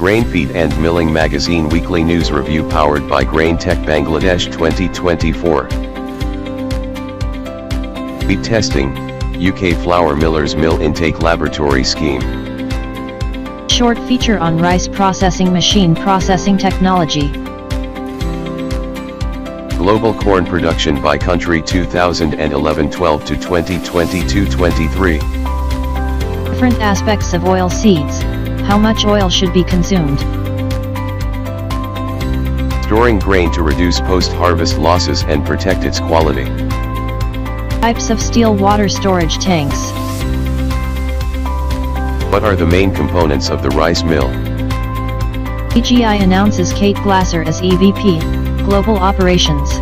Grain Feed and Milling Magazine Weekly News Review powered by Grain Tech Bangladesh 2024. Wheat Testing, UK Flour Millers Mill Intake Laboratory Scheme. Short feature on rice processing machine processing technology. Global corn production by country 2011-12 to 2022-23. Different aspects of oil seeds. How much oil should be consumed? Storing grain to reduce post-harvest losses and protect its quality. Types of steel water storage tanks. What are the main components of the rice mill? AGI announces Kate Glasser as EVP, Global Operations.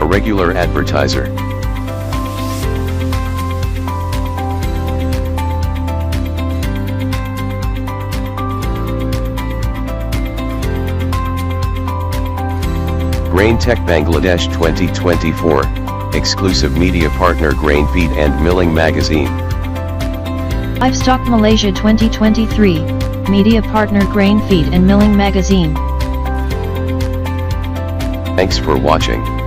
A regular advertiser. Grain Tech Bangladesh 2024, exclusive media partner Grain Feed and Milling Magazine. Livestock Malaysia 2023, media partner Grain Feed and Milling Magazine. Thanks for watching.